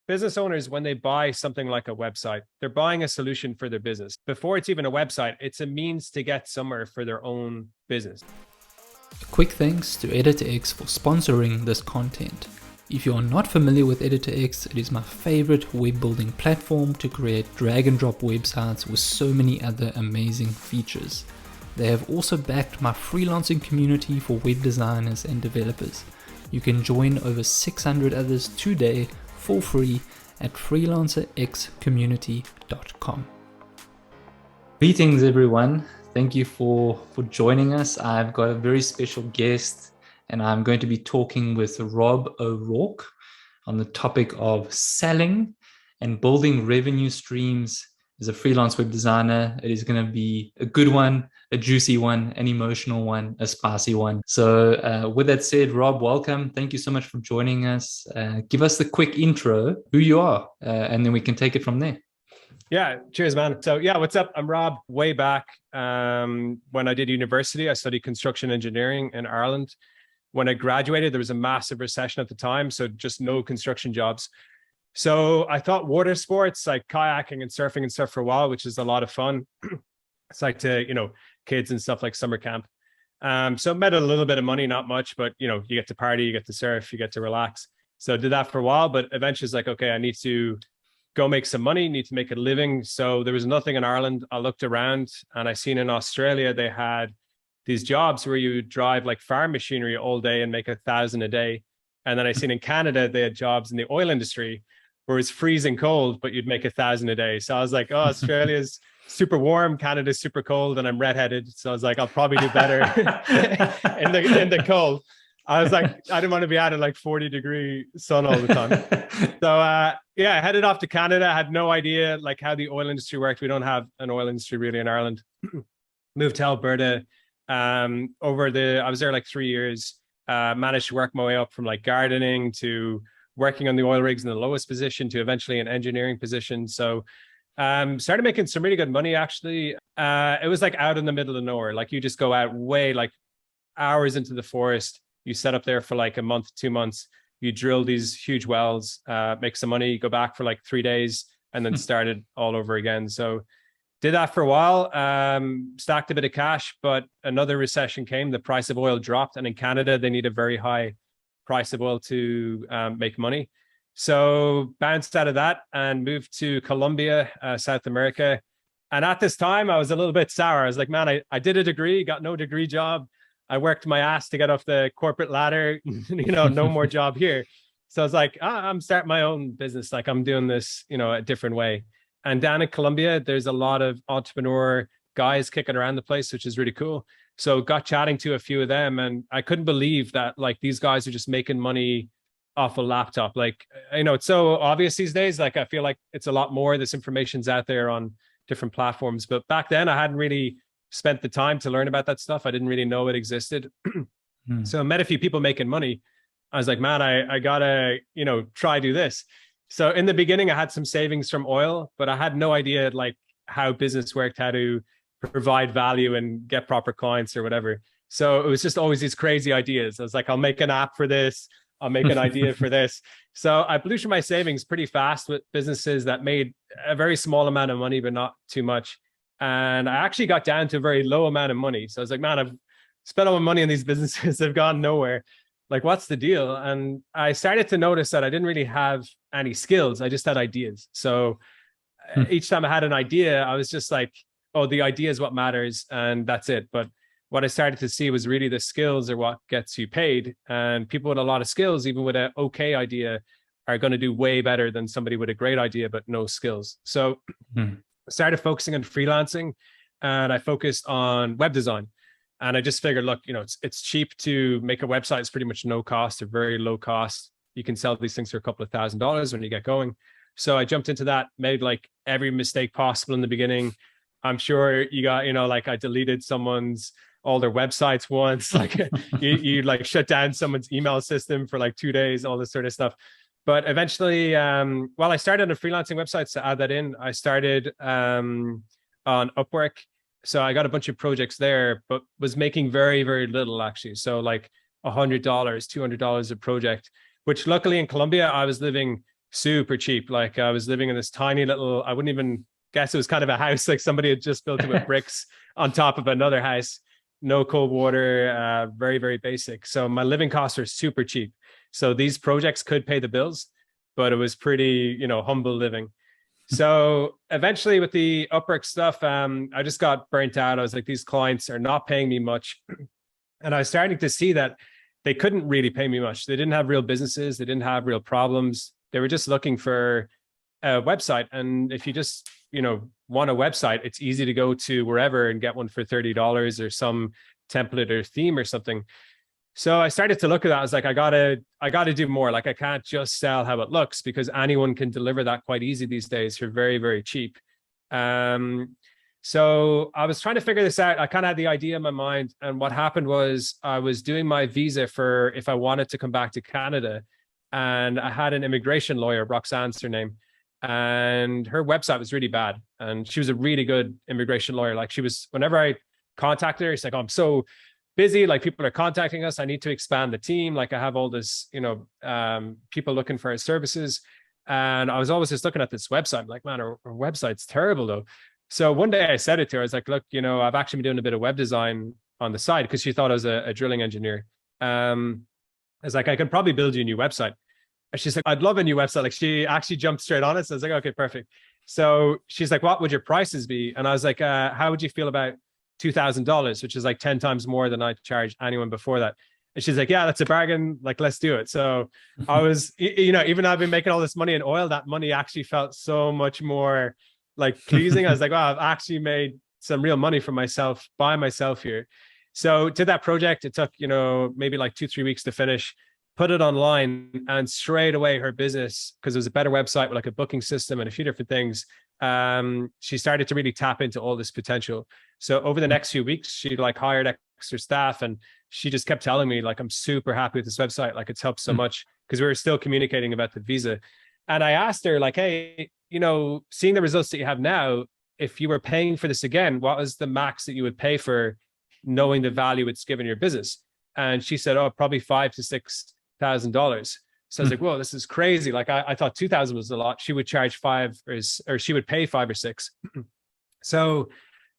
business owners, when they buy something like a website, they're buying a solution for their business. Before it's even a website, it's a means to get somewhere for their own business. A quick thanks to EditorX for sponsoring this content. If you are not familiar with EditorX, it is my favorite web building platform to create drag and drop websites with so many other amazing features. They have also backed my freelancing community for web designers and developers. You can join over 600 others today for free at freelancerxcommunity.com. Greetings everyone. Thank you for joining us. I've got a very special guest and I'm going to be talking with Rob O'Rourke on the topic of selling and building revenue streams as a freelance web designer. It is going to be a good one, a juicy one, an emotional one, a spicy one. So with that said, Rob, welcome. Thank you so much for joining us. Give us the quick intro, who you are, and then we can take it from there. Yeah, cheers, man. So yeah, what's up? I'm Rob. Way back when I did university, I studied construction engineering in Ireland. When I graduated, there was a massive recession at the time, so just no construction jobs. So I thought water sports like kayaking and surfing and stuff for a while, which is a lot of fun. It's like to, kids and stuff like summer camp. So made a little bit of money, not much, but you get to party, you get to surf, you get to relax. So I did that for a while, but eventually it's like, okay, I need to go make some money, need to make a living. So there was nothing in Ireland. I looked around and I seen in Australia, they had these jobs where you drive like farm machinery all day and make 1,000 a day. And then I seen in Canada, they had jobs in the oil industry where it's freezing cold, but you'd make 1,000 a day. So I was like, oh, Australia's super warm, Canada's super cold, and I'm redheaded. So I was like, I'll probably do better in the cold. I was like, I didn't want to be out in like 40-degree sun all the time. So I headed off to Canada. I had no idea like how the oil industry worked. We don't have an oil industry really in Ireland. Moved to Alberta. I was there like 3 years. Managed to work my way up from like gardening to working on the oil rigs in the lowest position to eventually an engineering position. So started making some really good money actually. It was like out in the middle of nowhere. Like you just go out way like hours into the forest. You set up there for like a month, 2 months. You drill these huge wells, make some money, go back for like 3 days, and then started all over again. So did that for a while, stacked a bit of cash, but another recession came. The price of oil dropped. And in Canada, they need a very high price of oil to make money. So bounced out of that and moved to Colombia, South America. And at this time, I was a little bit sour. I was like, man, I did a degree, got no degree job. I worked my ass to get off the corporate ladder, no more job here. So I was like, I'm starting my own business. Like I'm doing this, a different way. And down in Colombia, there's a lot of entrepreneur guys kicking around the place, which is really cool. So got chatting to a few of them and I couldn't believe that like these guys are just making money off a laptop. Like, it's so obvious these days. Like I feel like it's a lot more. This information's out there on different platforms. But back then I hadn't really spent the time to learn about that stuff. I didn't really know it existed. So I met a few people making money. I was like, man, I gotta, try do this. So in the beginning, I had some savings from oil, but I had no idea like how business worked, how to provide value and get proper clients or whatever. So it was just always these crazy ideas. I was like, I'll make an app for this. I'll make an idea for this. So I blew through my savings pretty fast with businesses that made a very small amount of money, but not too much. And I actually got down to a very low amount of money. So I was like, man, I've spent all my money on these businesses. They've gone nowhere. Like, what's the deal? And I started to notice that I didn't really have any skills. I just had ideas. So each time I had an idea, I was just like, oh, the idea is what matters. And that's it. But what I started to see was really the skills are what gets you paid. And people with a lot of skills, even with an okay idea, are going to do way better than somebody with a great idea, but no skills. So started focusing on freelancing and I focused on web design. And I just figured, look, it's cheap to make a website. It's pretty much no cost or very low cost. You can sell these things for a couple of $1,000s when you get going. So I jumped into that, made like every mistake possible in the beginning. I'm sure you got, like I deleted all their websites once, like you like shut down someone's email system for like 2 days, all this sort of stuff. But eventually, I started on freelancing websites to add that in. I started on Upwork. So I got a bunch of projects there, but was making very, very little actually. So like $100, $200 a project, which luckily in Colombia, I was living super cheap. Like I was living in this tiny little, I wouldn't even guess it was kind of a house. Like somebody had just built it with bricks on top of another house, no cold water, very, very basic. So my living costs were super cheap. So these projects could pay the bills, but it was pretty, humble living. So eventually with the Upwork stuff, I just got burnt out. I was like, these clients are not paying me much. And I was starting to see that they couldn't really pay me much. They didn't have real businesses. They didn't have real problems. They were just looking for a website. And if you just, want a website, it's easy to go to wherever and get one for $30 or some template or theme or something. So I started to look at that. I was like, I gotta do more. Like I can't just sell how it looks, because anyone can deliver that quite easy these days for very, very cheap. So I was trying to figure this out. I kind of had the idea in my mind. And what happened was I was doing my visa for if I wanted to come back to Canada. And I had an immigration lawyer, Roxanne's her name, and her website was really bad. And she was a really good immigration lawyer. Like she was, whenever I contacted her, she's like, oh, I'm so busy. Like people are contacting us. I need to expand the team. Like I have all this, people looking for our services. And I was always just looking at this website. I'm like, man, our website's terrible though. So one day I said it to her. I was like, look, I've actually been doing a bit of web design on the side, because she thought I was a drilling engineer. I was like, I can probably build you a new website. And she's like, I'd love a new website. Like she actually jumped straight on it. So I was like, okay, perfect. So she's like, what would your prices be? And I was like, how would you feel about $2,000, which is like 10 times more than I charged anyone before that. And she's like, yeah, that's a bargain. Like, let's do it. So I was, even though I've been making all this money in oil, that money actually felt so much more like pleasing. I was like, wow, I've actually made some real money for myself by myself here. So did that project. It took, maybe like 2-3 weeks to finish, put it online, and straight away her business, because it was a better website with like a booking system and a few different things. She started to really tap into all this potential. So over the next few weeks, she like hired extra staff, and she just kept telling me like, I'm super happy with this website. Like it's helped so much, because we were still communicating about the visa. And I asked her like, hey, seeing the results that you have now, if you were paying for this again, what was the max that you would pay for, knowing the value it's given your business? And she said, oh, probably $5,000 to $6,000. So I was like, whoa, this is crazy. Like I thought 2,000 was a lot. She would charge 5, or she would pay 5 or 6. So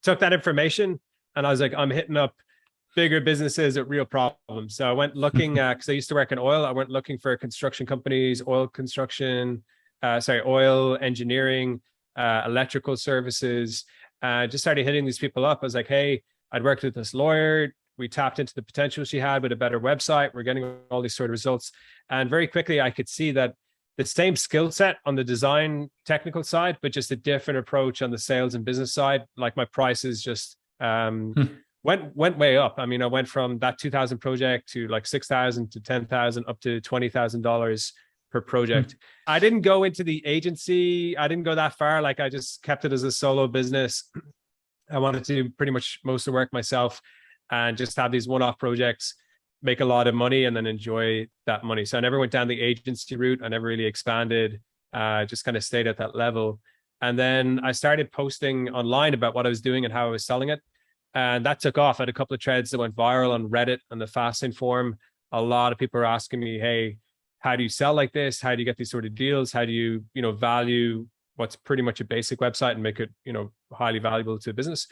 took that information, and I was like, I'm hitting up bigger businesses at real problems. So I went looking at, because I used to work in oil. I went looking for construction companies, oil engineering, electrical services. Just started hitting these people up. I was like, hey, I'd worked with this lawyer. We tapped into the potential she had with a better website. We're getting all these sort of results. And very quickly, I could see that the same skill set on the design technical side, but just a different approach on the sales and business side. Like my prices just went way up. I mean, I went from that 2,000 project to like 6,000 to 10,000 up to $20,000 per project. I didn't go into the agency. I didn't go that far. Like I just kept it as a solo business. I wanted to do pretty much most of the work myself, and just have these one-off projects, make a lot of money, and then enjoy that money. So I never went down the agency route. I never really expanded, just kind of stayed at that level. And then I started posting online about what I was doing and how I was selling it. And that took off. I had a couple of threads that went viral on Reddit and the Fasting forum. A lot of people are asking me, hey, how do you sell like this? How do you get these sort of deals? How do you, value what's pretty much a basic website and make it, highly valuable to business?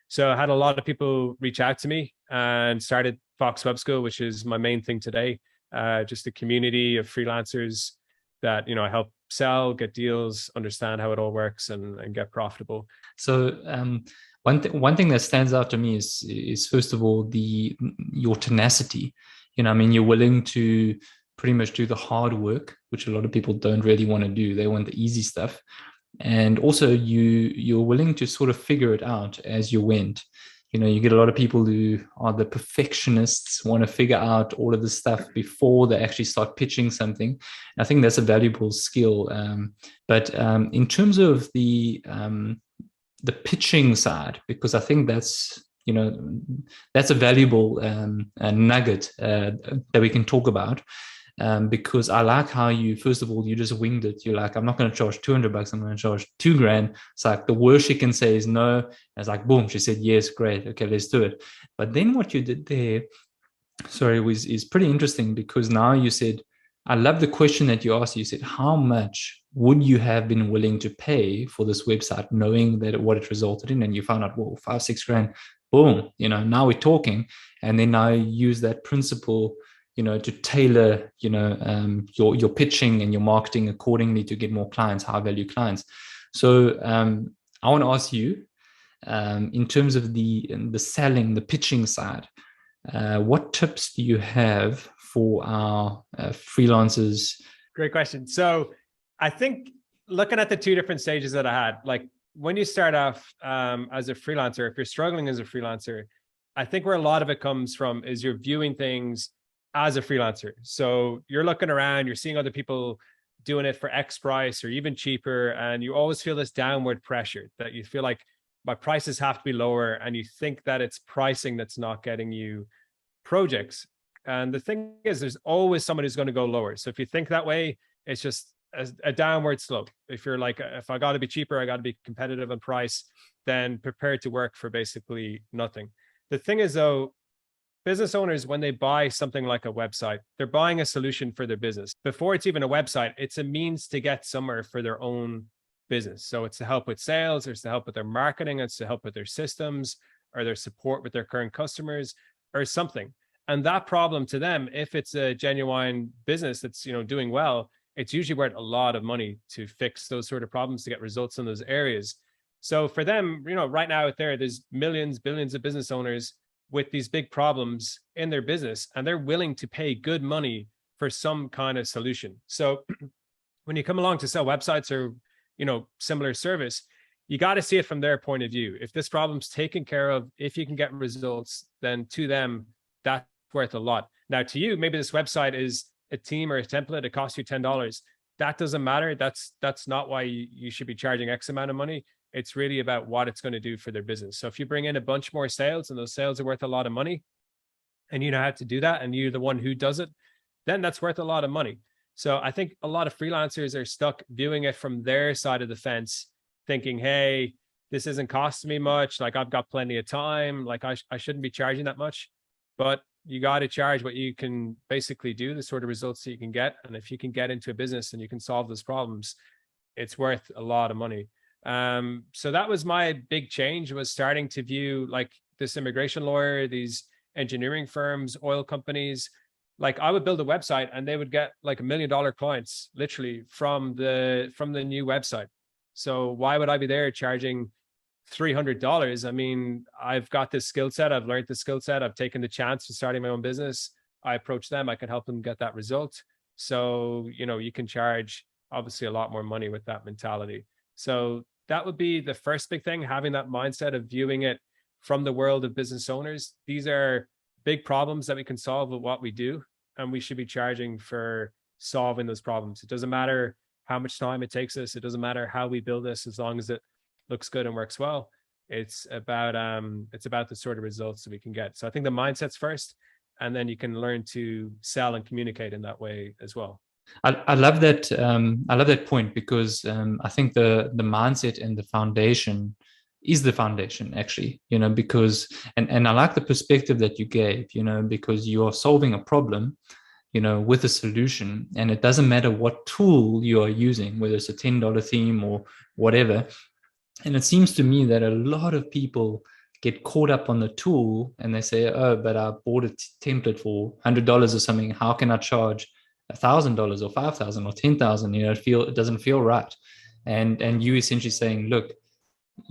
So I had a lot of people reach out to me, and started Foxweb School, which is my main thing today. Just a community of freelancers that, I help sell, get deals, understand how it all works, and get profitable. So one thing that stands out to me is first of all, your tenacity. You're willing to pretty much do the hard work, which a lot of people don't really want to do. They want the easy stuff. And also you're willing to sort of figure it out as you went. You get a lot of people who are the perfectionists, want to figure out all of the stuff before they actually start pitching something. I think that's a valuable skill. But in terms of the pitching side, because I think that's a valuable nugget that we can talk about. Because I like how you, first of all, you just winged it. You're like, I'm not going to charge $200. I'm going to charge $2,000. It's like the worst she can say is no. And it's like, boom, she said, yes, great. Okay, let's do it. But then what you did there, is pretty interesting, because now you said, I love the question that you asked. You said, how much would you have been willing to pay for this website, knowing that what it resulted in? And you found out, well, 5, 6 grand, boom, now we're talking. And then now use that principle, to tailor, your pitching and your marketing accordingly to get more clients, high value clients. So I want to ask you, in terms of the selling, the pitching side, what tips do you have for our freelancers? Great question. So I think looking at the two different stages that I had, like when you start off as a freelancer, if you're struggling as a freelancer, I think where a lot of it comes from is you're viewing things as a freelancer. So you're looking around, you're seeing other people doing it for X price or even cheaper. And you always feel this downward pressure that you feel like my prices have to be lower. And you think that it's pricing that's not getting you projects. And the thing is, there's always someone who's going to go lower. So if you think that way, it's just a downward slope. If you're like, if I got to be cheaper, I got to be competitive on price, then prepare to work for basically nothing. The thing is, though, business owners, when they buy something like a website, they're buying a solution for their business. Before it's even a website, it's a means to get somewhere for their own business. So it's to help with sales, or it's to help with their marketing, it's to help with their systems, or their support with their current customers, or something. And that problem to them, if it's a genuine business that's doing well, it's usually worth a lot of money to fix those sort of problems, to get results in those areas. So for them, right now out there's millions, billions of business owners with these big problems in their business, and they're willing to pay good money for some kind of solution. So when you come along to sell websites or similar service, you got to see it from their point of view. If this problem's taken care of, if you can get results, then to them, that's worth a lot. Now to you, maybe this website is a theme or a template, it costs you $10. That doesn't matter. That's not why you should be charging X amount of money. It's really about what it's going to do for their business. So if you bring in a bunch more sales and those sales are worth a lot of money, and you know how to do that, and you're the one who does it, then that's worth a lot of money. So I think a lot of freelancers are stuck viewing it from their side of the fence, thinking, hey, this isn't costing me much. Like I've got plenty of time. Like I shouldn't be charging that much. But you got to charge what you can basically do, the sort of results that you can get. And if you can get into a business and you can solve those problems, it's worth a lot of money. So that was my big change, was starting to view like this immigration lawyer, these engineering firms, oil companies. Like I would build a website and they would get like $1 million clients literally from the new website. So why would I be there charging $300? I mean, I've got this skill set. I've learned the skill set. I've taken the chance to starting my own business. I approach them. I can help them get that result. So, you can charge obviously a lot more money with that mentality. So that would be the first big thing, having that mindset of viewing it from the world of business owners. These are big problems that we can solve with what we do, and we should be charging for solving those problems. It doesn't matter how much time it takes us. It doesn't matter how we build this, as long as it looks good and works well. It's about the sort of results that we can get. So I think the mindset's first, and then you can learn to sell and communicate in that way as well. I love that. I love that point, because I think the mindset and the foundation is the foundation, actually. Because and I like the perspective that you gave. Because you are solving a problem, with a solution, and it doesn't matter what tool you are using, whether it's a $10 theme or whatever. And it seems to me that a lot of people get caught up on the tool, and they say, oh, but I bought a template for $100 or something. How can I charge $1,000 or $5,000 or $10,000? It doesn't feel right. And you essentially saying, look,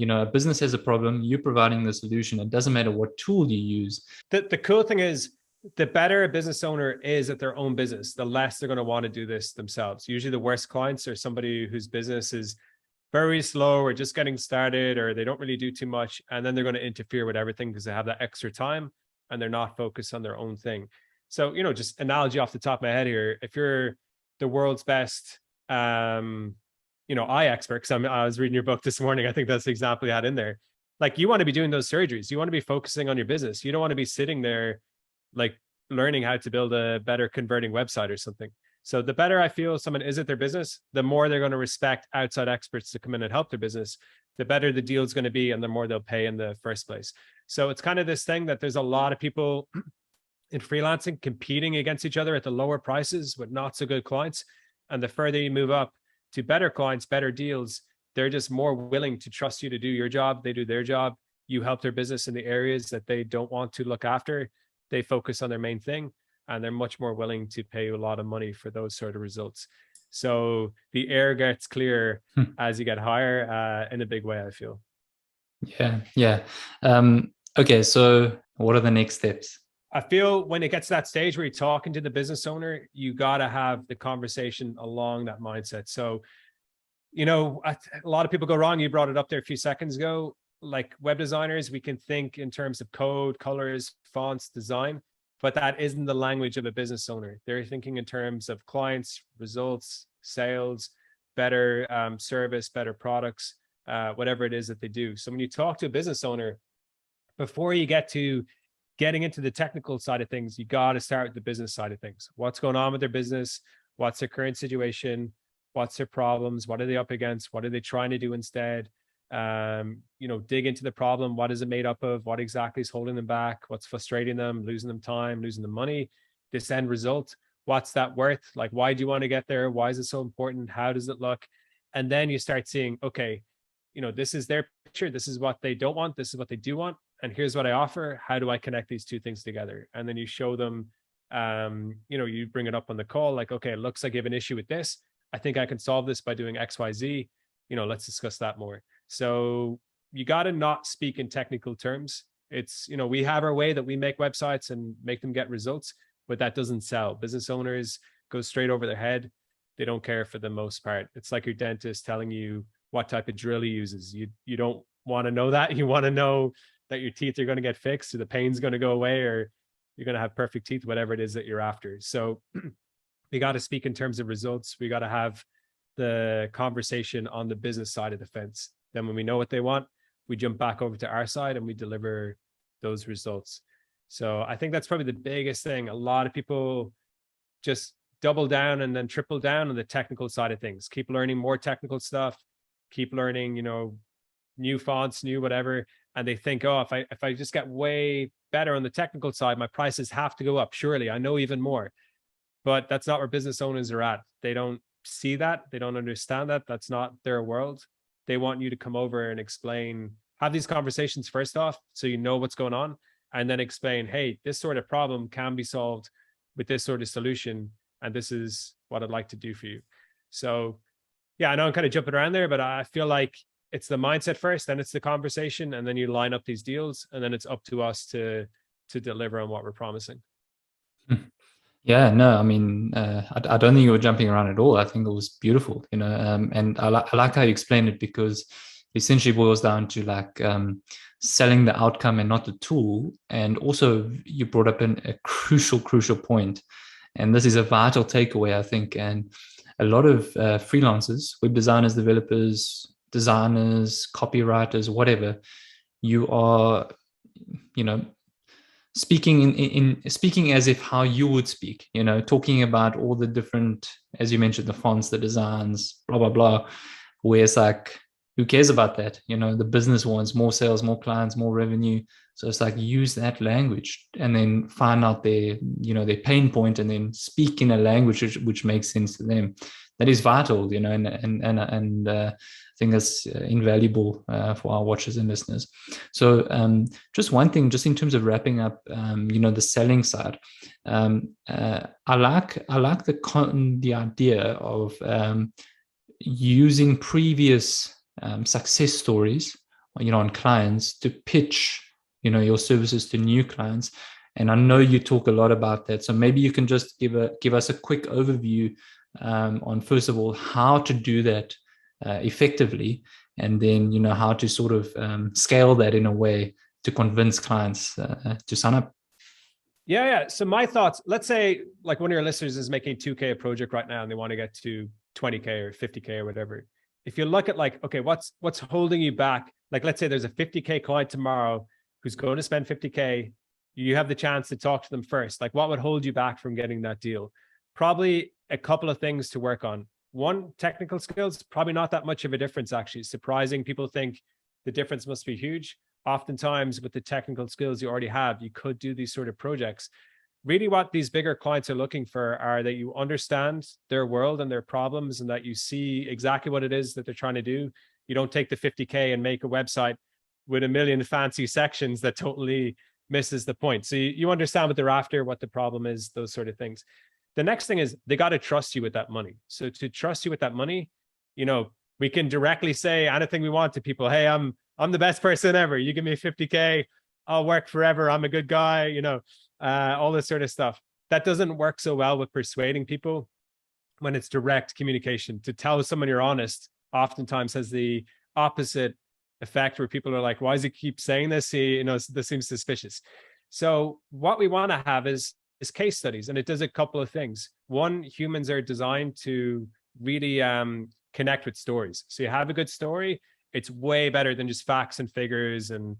a business has a problem, you're providing the solution. It doesn't matter what tool you use. The cool thing is, the better a business owner is at their own business, the less they're going to want to do this themselves. Usually the worst clients are somebody whose business is very slow or just getting started, or they don't really do too much. And then they're going to interfere with everything because they have that extra time and they're not focused on their own thing. So, just analogy off the top of my head here, if you're the world's best, eye expert, because I was reading your book this morning, I think that's the example you had in there. Like, you want to be doing those surgeries. You want to be focusing on your business. You don't want to be sitting there, like, learning how to build a better converting website or something. So the better I feel someone is at their business, the more they're going to respect outside experts to come in and help their business, the better the deal is going to be, and the more they'll pay in the first place. So it's kind of this thing that there's a lot of people in freelancing, competing against each other at the lower prices with not so good clients. And the further you move up to better clients, better deals, they're just more willing to trust you to do your job. They do their job. You help their business in the areas that they don't want to look after. They focus on their main thing, and they're much more willing to pay you a lot of money for those sort of results. So the air gets clearer as you get higher in a big way, I feel. Yeah. Okay, so what are the next steps? I feel when it gets to that stage where you're talking to the business owner, you got to have the conversation along that mindset. So, a lot of people go wrong. You brought it up there a few seconds ago. Like web designers, we can think in terms of code, colors, fonts, design, but that isn't the language of a business owner. They're thinking in terms of clients, results, sales, better service, better products, whatever it is that they do. So when you talk to a business owner, before you get to getting into the technical side of things, you got to start with the business side of things. What's going on with their business? What's their current situation? What's their problems? What are they up against? What are they trying to do instead? Dig into the problem. What is it made up of? What exactly is holding them back? What's frustrating them, losing them time, losing them money? This end result, what's that worth? Like, why do you want to get there? Why is it so important? How does it look? And then you start seeing, okay, this is their picture. This is what they don't want. This is what they do want. And here's what I offer. How do I connect these two things together? And then you show them, you bring it up on the call, like, okay, it looks like you have an issue with this. I think I can solve this by doing X, Y, Z. Let's discuss that more. So you got to not speak in technical terms. It's, we have our way that we make websites and make them get results, but that doesn't sell. Business owners go straight over their head. They don't care for the most part. It's like your dentist telling you what type of drill he uses. You don't want to know that. You want to know that your teeth are going to get fixed, or the pain's going to go away, or you're going to have perfect teeth, whatever it is that you're after. So we got to speak in terms of results. We got to have the conversation on the business side of the fence. Then when we know what they want, we jump back over to our side and we deliver those results. So I think that's probably the biggest thing. A lot of people just double down and then triple down on the technical side of things. Keep learning more technical stuff, keep learning, new fonts, new whatever. And they think, oh, if I just get way better on the technical side, my prices have to go up. Surely I know even more. But that's not where business owners are at. They don't see that. They don't understand that. That's not their world. They want you to come over and explain, have these conversations first off, so you know what's going on, and then explain, hey, this sort of problem can be solved with this sort of solution, and this is what I'd like to do for you. So yeah, I know I'm kind of jumping around there, but I feel like it's the mindset first, then it's the conversation, and then you line up these deals, and then it's up to us to deliver on what we're promising. Yeah, no, I mean, I don't think you were jumping around at all. I think it was beautiful, and I like how you explained it, because it essentially boils down to like selling the outcome and not the tool. And also you brought up a crucial point. And this is a vital takeaway, I think. And a lot of freelancers, web designers, developers, designers, copywriters, whatever, you are, speaking as if how you would speak, talking about all the different, as you mentioned, the fonts, the designs, blah, blah, blah, where it's like, who cares about that? The business wants more sales, more clients, more revenue. So it's like, use that language and then find out their pain point, and then speak in a language which makes sense to them. That is vital, and I think that's invaluable for our watchers and listeners. So just one thing, just in terms of wrapping up, the selling side, I like the idea of using previous success stories, on clients to pitch, your services to new clients. And I know you talk a lot about that. So maybe you can just give us a quick overview on, first of all, how to do that effectively, and then, how to sort of scale that in a way to convince clients to sign up. Yeah. So my thoughts, let's say like one of your listeners is making 2K a project right now and they want to get to 20K or 50K or whatever. If you look at like, okay, what's holding you back? Like, let's say there's a 50K client tomorrow who's going to spend 50K. You have the chance to talk to them first. Like, what would hold you back from getting that deal? Probably a couple of things to work on. One, technical skills, probably not that much of a difference, actually. Surprising. People think the difference must be huge. Oftentimes with the technical skills you already have, you could do these sort of projects. really what these bigger clients are looking for are that you understand their world and their problems, and that you see exactly what it is that they're trying to do. You don't take the 50K and make a website with a million fancy sections that totally misses the point. So you understand what they're after, what the problem is, those sort of things. The next thing is they got to trust you with that money. So to trust you with that money, we can directly say anything we want to people. Hey, I'm the best person ever. You give me 50K, I'll work forever. I'm a good guy, all this sort of stuff. That doesn't work so well with persuading people when it's direct communication. To tell someone you're honest oftentimes has the opposite effect, where people are like, why does he keep saying this? This seems suspicious. So what we want to have is case studies, and it does a couple of things. One, humans are designed to really connect with stories. So you have a good story, it's way better than just facts and figures and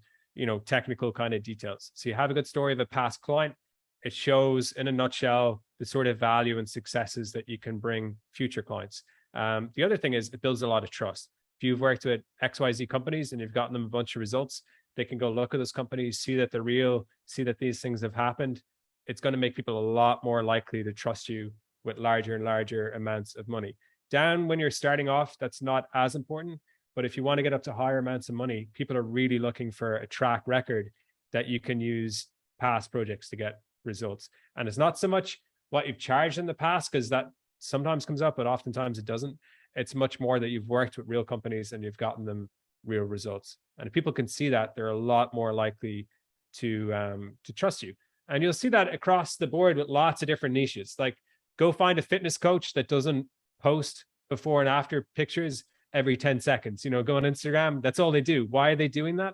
technical kind of details. So you have a good story of a past client, it shows in a nutshell the sort of value and successes that you can bring future clients. The other thing is it builds a lot of trust. If you've worked with XYZ companies and you've gotten them a bunch of results, they can go look at those companies, see that they're real, see that these things have happened. It's going to make people a lot more likely to trust you with larger and larger amounts of money. Down when you're starting off, that's not as important. But if you want to get up to higher amounts of money, people are really looking for a track record that you can use past projects to get results. And it's not so much what you've charged in the past, because that sometimes comes up, but oftentimes it doesn't. It's much more that you've worked with real companies and you've gotten them real results. And if people can see that, they're a lot more likely to trust you. And you'll see that across the board with lots of different niches. Like, go find a fitness coach that doesn't post before and after pictures every 10 seconds. Go on Instagram. That's all they do. Why are they doing that?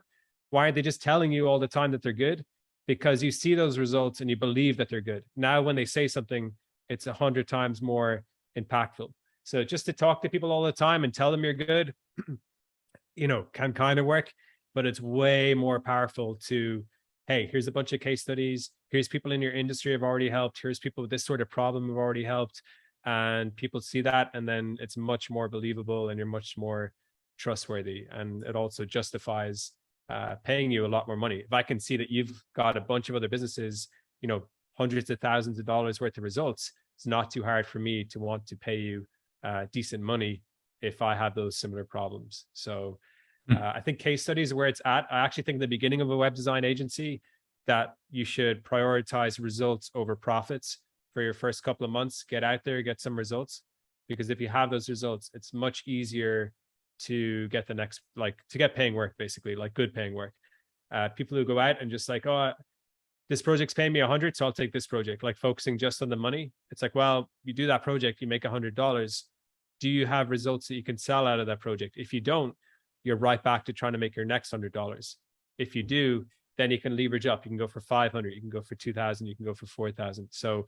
Why are they just telling you all the time that they're good? Because you see those results and you believe that they're good. Now, when they say something, it's 100 times more impactful. So just to talk to people all the time and tell them you're good, can kind of work, but it's way more powerful to, hey, here's a bunch of case studies. Here's people in your industry have already helped. Here's people with this sort of problem have already helped. And people see that, and then it's much more believable and you're much more trustworthy. And it also justifies paying you a lot more money. If I can see that you've got a bunch of other businesses, hundreds of thousands of dollars worth of results, it's not too hard for me to want to pay you decent money if I have those similar problems. So I think case studies are where it's at. I actually think at the beginning of a web design agency that you should prioritize results over profits for your first couple of months. Get out there, get some results, because if you have those results, it's much easier to get the next, to get paying work, basically, like good paying work. People who go out and just like, oh, this project's paying me 100, so I'll take this project, like focusing just on the money. It's like, well, you do that project, you make $100. Do you have results that you can sell out of that project? If you don't, you're right back to trying to make your next $100. If you do, then you can leverage up. You can go for 500, you can go for 2,000, you can go for 4,000. So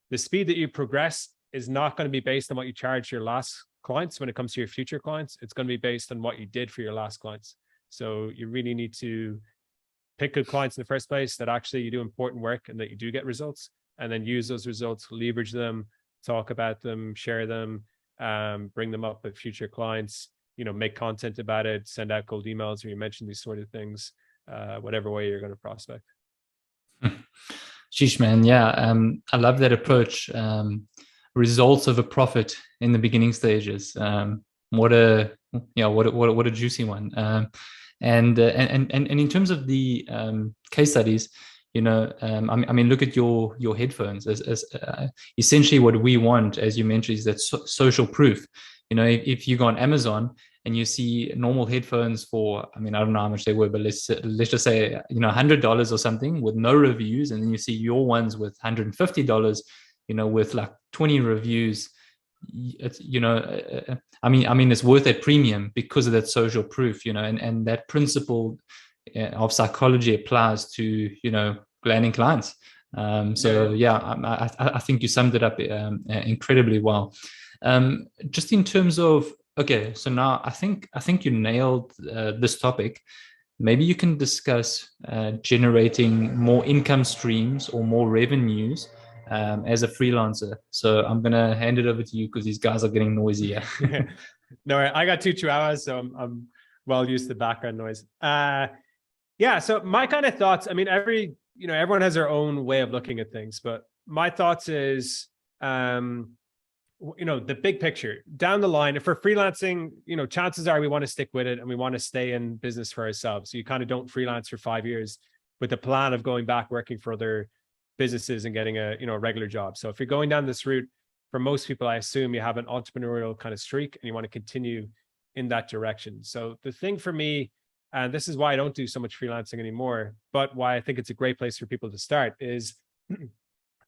the speed that you progress is not going to be based on what you charge your last clients. When it comes to your future clients, it's going to be based on what you did for your last clients. So you really need to pick good clients in the first place, that actually you do important work and that you do get results, and then use those results, leverage them, talk about them, share them, bring them up with future clients, make content about it, send out cold emails where you mention these sort of things, whatever way you're going to prospect. Sheesh, man. Yeah. I love that approach. Results over profit in the beginning stages. What a juicy one. And in terms of the case studies, I mean, look at your headphones as essentially what we want, as you mentioned, is that social proof. If you go on Amazon and you see normal headphones for, I mean, I don't know how much they were, but let's just say, $100 or something with no reviews, and then you see your ones with $150, with like 20 reviews. It's, I mean, it's worth that premium because of that social proof, and that principle of psychology applies to, landing clients. I think you summed it up incredibly well. Just in terms of, okay, so now I think you nailed this topic. Maybe you can discuss generating more income streams or more revenues as a freelancer. So I'm gonna hand it over to you because these guys are getting noisy. No, I got 2 chihuahuas, so I'm well used to background noise. So my kind of thoughts, I mean, every everyone has their own way of looking at things, but my thoughts is, the big picture down the line. If we're freelancing, chances are we want to stick with it and we want to stay in business for ourselves. So you kind of don't freelance for 5 years with the plan of going back working for other businesses and getting a regular job. So if you're going down this route, for most people, I assume you have an entrepreneurial kind of streak and you want to continue in that direction. So the thing for me, and this is why I don't do so much freelancing anymore, but why I think it's a great place for people to start, is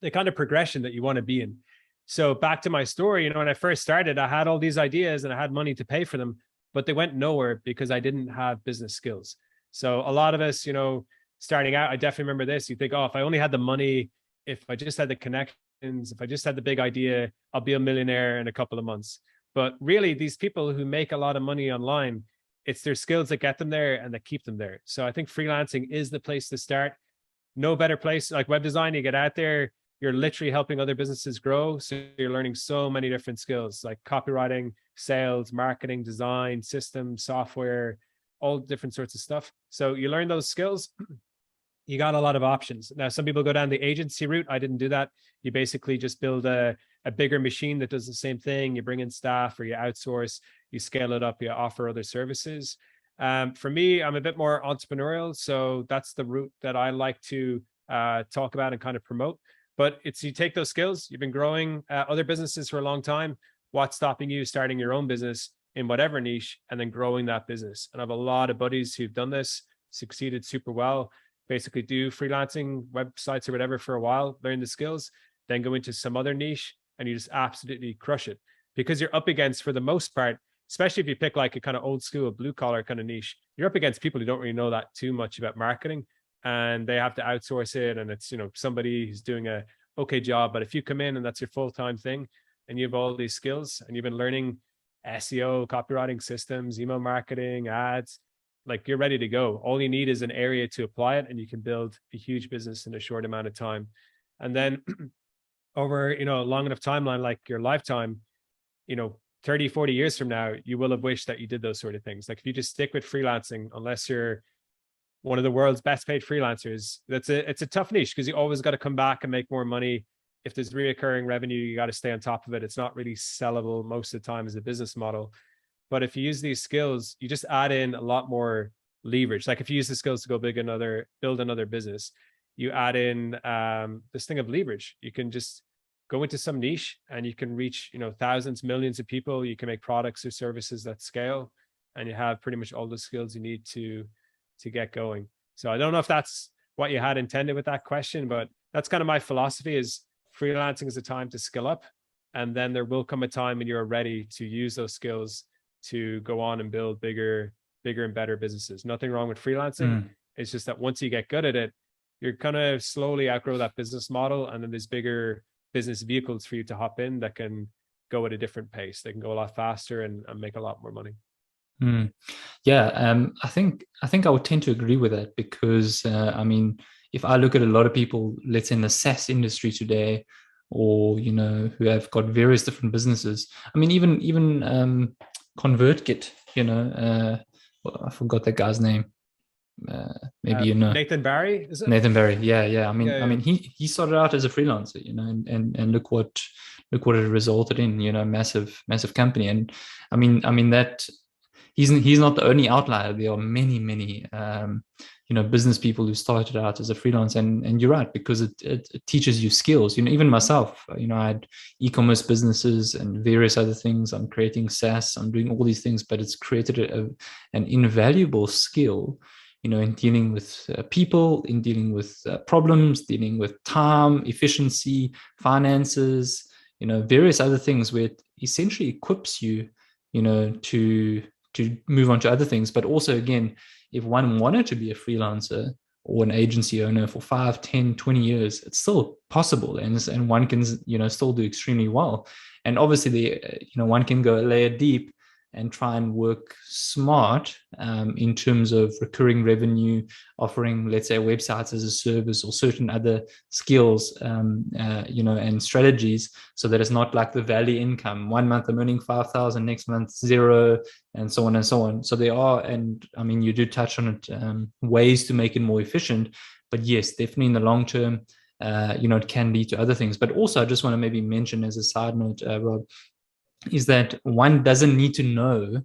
the kind of progression that you want to be in. So back to my story, when I first started, I had all these ideas and I had money to pay for them, but they went nowhere because I didn't have business skills. So a lot of us, starting out, I definitely remember this. You think, oh, if I only had the money, if I just had the connections, if I just had the big idea, I'll be a millionaire in a couple of months. But really, these people who make a lot of money online, it's their skills that get them there and that keep them there. So I think freelancing is the place to start. No better place. Like web design, you get out there, you're literally helping other businesses grow. So you're learning so many different skills like copywriting, sales, marketing, design, systems, software, all different sorts of stuff. So you learn those skills, you got a lot of options. Now, some people go down the agency route. I didn't do that. You basically just build a bigger machine that does the same thing. You bring in staff or you outsource, you scale it up, you offer other services. For me, I'm a bit more entrepreneurial. So that's the route that I like to talk about and kind of promote. But it's, you take those skills, you've been growing other businesses for a long time. What's stopping you starting your own business in whatever niche and then growing that business? And I have a lot of buddies who've done this, succeeded super well. Basically do freelancing websites or whatever for a while, learn the skills, then go into some other niche and you just absolutely crush it. Because you're up against, for the most part, especially if you pick like a kind of old school blue collar kind of niche, you're up against people who don't really know that too much about marketing and they have to outsource it. And it's, somebody who's doing a okay job. But if you come in and that's your full-time thing and you have all these skills and you've been learning SEO, copywriting systems, email marketing, ads, like you're ready to go. All you need is an area to apply it and you can build a huge business in a short amount of time. And then over, a long enough timeline, like your lifetime, 30, 40 years from now, you will have wished that you did those sort of things. Like if you just stick with freelancing, unless you're one of the world's best paid freelancers, it's a tough niche because you always got to come back and make more money. If there's reoccurring revenue, you got to stay on top of it. It's not really sellable most of the time as a business model. But if you use these skills, you just add in a lot more leverage. Like if you use the skills to go build another business, you add in this thing of leverage. You can just go into some niche and you can reach, thousands, millions of people. You can make products or services that scale and you have pretty much all the skills you need to get going. So I don't know if that's what you had intended with that question, but that's kind of my philosophy is freelancing is a time to skill up. And then there will come a time when you're ready to use those skills to go on and build bigger and better businesses. Nothing wrong with freelancing. It's just that once you get good at it, you're kind of slowly outgrow that business model. And then there's bigger business vehicles for you to hop in that can go at a different pace. They can go a lot faster and make a lot more money. Yeah, I think I would tend to agree with that because if I look at a lot of people, let's say in the SaaS industry today, or who have got various different businesses. Even ConvertKit, I forgot that guy's name. Maybe Nathan Barry, is it? Nathan Barry, yeah. He started out as a freelancer, and look what it resulted in, massive company. And that he's not the only outlier. There are many business people who started out as a freelancer, and you're right, because it teaches you skills. Even myself, I had e-commerce businesses and various other things. I'm creating SaaS, I'm doing all these things, but it's created an invaluable skill, in dealing with people, in dealing with problems, dealing with time, efficiency, finances, various other things, where it essentially equips you, to move on to other things. But also, again, if one wanted to be a freelancer or an agency owner for 5, 10, 20 years, it's still possible. And one can, still do extremely well. And obviously, one can go a layer deep and try and work smart in terms of recurring revenue, offering, let's say, websites as a service or certain other skills, and strategies, so that it's not like the valley income. 1 month I'm earning 5,000, next month 0, and so on and so on. So there are, and you do touch on it, ways to make it more efficient, But yes, definitely in the long term, it can lead to other things. But also, I just want to maybe mention as a side note, Rob, is that one doesn't need to know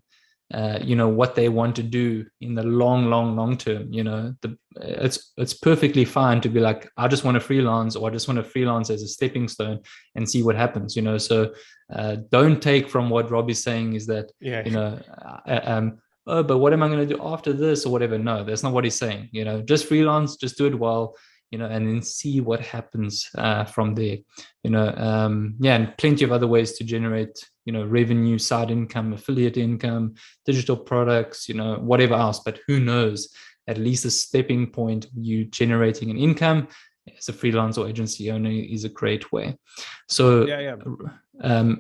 what they want to do in the long term. It's perfectly fine to be like, I just want to freelance, or I just want to freelance as a stepping stone and see what happens. So don't take from what Rob is saying is that oh, but what am I going to do after this or whatever? No, that's not what he's saying. Just freelance, just do it well, and then see what happens from there. And plenty of other ways to generate revenue, side income, affiliate income, digital products, whatever else. But who knows? At least a stepping point, you generating an income as a freelance or agency owner is a great way. So,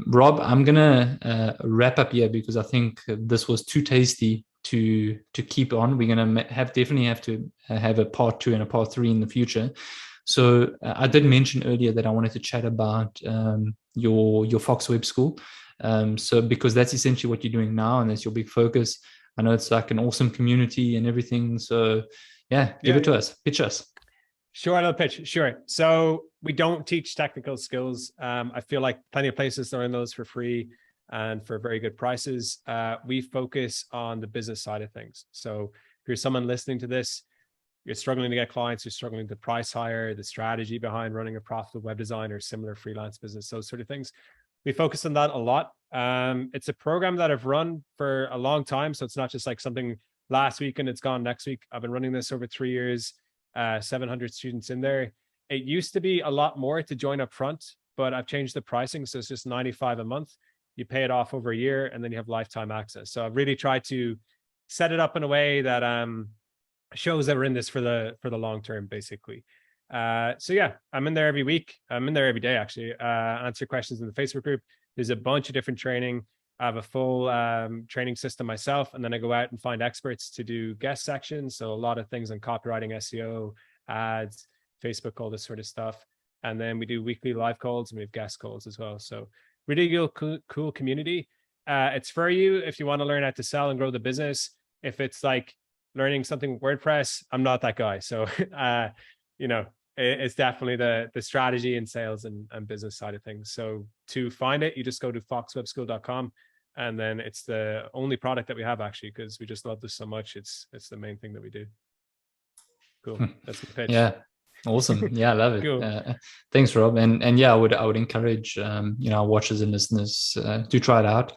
Rob, I'm gonna wrap up here because I think this was too tasty to keep on. We're gonna definitely have to have a part 2 and a part 3 in the future. So I did mention earlier that I wanted to chat about your Foxweb school. So because that's essentially what you're doing now, and that's your big focus. I know it's like an awesome community and everything. So give it to us, pitch us. Sure, I'll pitch. Sure. So we don't teach technical skills. I feel like plenty of places learn those for free and for very good prices. We focus on the business side of things. So if you're someone listening to this, you're struggling to get clients, you're struggling to price hire, the strategy behind running a profitable web design or similar freelance business, those sort of things. We focus on that a lot. It's a program that I've run for a long time. So it's not just like something last week and it's gone next week. I've been running this over 3 years, 700 students in there. It used to be a lot more to join up front, but I've changed the pricing. So it's just $95 a month. You pay it off over a year and then you have lifetime access. So I've really tried to set it up in a way that shows that we're in this for the long term, basically. So yeah, I'm in there every week. I'm in there every day, actually. Answer questions in the Facebook group. There's a bunch of different training. I have a full training system myself, and then I go out and find experts to do guest sections. So a lot of things on copywriting, SEO, ads, Facebook, all this sort of stuff. And then we do weekly live calls and we have guest calls as well. So really cool community. It's for you if you want to learn how to sell and grow the business. If it's like learning something WordPress, I'm not that guy. So, it's definitely the strategy and sales and business side of things. So to find it, you just go to foxwebschool.com, and then it's the only product that we have, actually, because we just love this so much. It's the main thing that we do. Cool. That's the pitch. Yeah. Awesome. Yeah, I love it. Cool. Thanks, Rob. And yeah, I would encourage our watchers and listeners to try it out.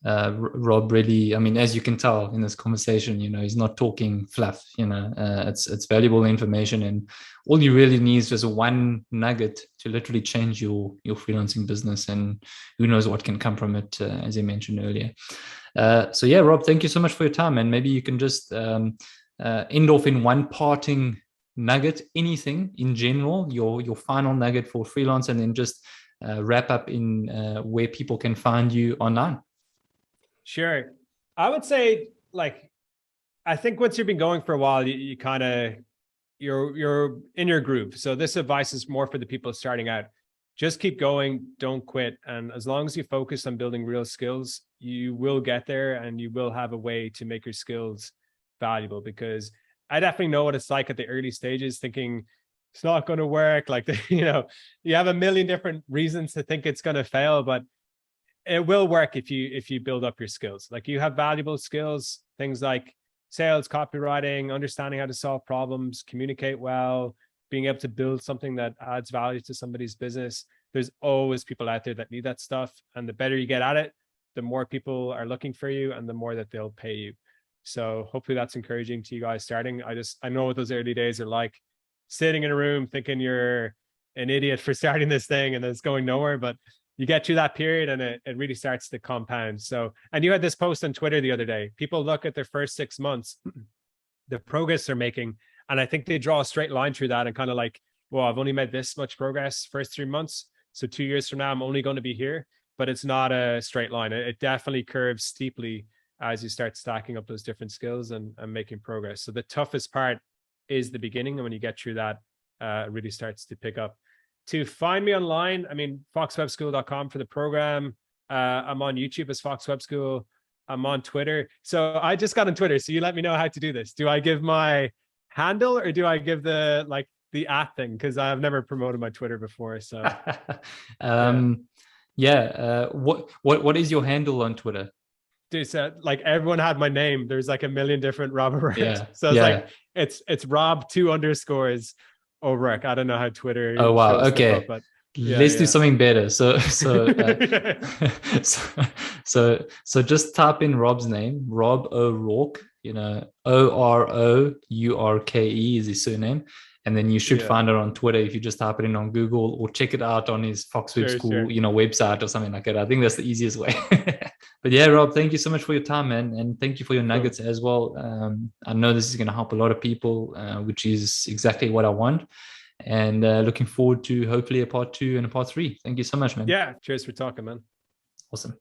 Rob really, I mean, as you can tell in this conversation, he's not talking fluff. It's valuable information, and all you really need is just one nugget to literally change your freelancing business, and who knows what can come from it, as I mentioned earlier. So yeah, Rob, thank you so much for your time, and maybe you can just end off in one parting nugget, anything in general, your final nugget for freelance, and then just wrap up in where people can find you online. Sure. I would say, I think once you've been going for a while, you kind of, you're in your groove. So this advice is more for the people starting out. Just keep going, don't quit. And as long as you focus on building real skills, you will get there, and you will have a way to make your skills valuable. Because I definitely know what it's like at the early stages, thinking it's not going to work. You have a million different reasons to think it's going to fail, but it will work if you build up your skills. Like, you have valuable skills, things like sales, copywriting, understanding how to solve problems, communicate well, being able to build something that adds value to somebody's business. There's always people out there that need that stuff. And the better you get at it, the more people are looking for you and the more that they'll pay you. So hopefully that's encouraging to you guys starting. I know what those early days are like, sitting in a room thinking you're an idiot for starting this thing and it's going nowhere, but you get through that period and it really starts to compound. So, and you had this post on Twitter the other day. People look at their first 6 months, the progress they're making, and I think they draw a straight line through that and kind of like, well, I've only made this much progress first 3 months. So 2 years from now, I'm only going to be here. But it's not a straight line. It definitely curves steeply as you start stacking up those different skills and making progress. So the toughest part is the beginning. And when you get through that, it really starts to pick up. To find me online, I mean, foxwebschool.com for the program. I'm on YouTube as Foxweb School. I'm on Twitter. So I just got on Twitter. So you let me know how to do this. Do I give my handle, or do I give the at thing? Because I've never promoted my Twitter before. So what is your handle on Twitter? Dude, so like everyone had my name. There's like a million different Rob O'Rourke. So it's like it's Rob 2_ O'Rourke. I don't know how Twitter Oh wow, shows okay. stuff up, but Let's do something better. So so just type in Rob's name, Rob O'Rourke, Orourke is his surname. And then you should find it on Twitter if you just type it in on Google, or check it out on his Foxweb school, website or something like that. I think that's the easiest way. But yeah, Rob, thank you so much for your time, man. And thank you for your nuggets as well. I know this is going to help a lot of people, which is exactly what I want. And looking forward to hopefully a part 2 and a part 3. Thank you so much, man. Yeah. Cheers for talking, man. Awesome.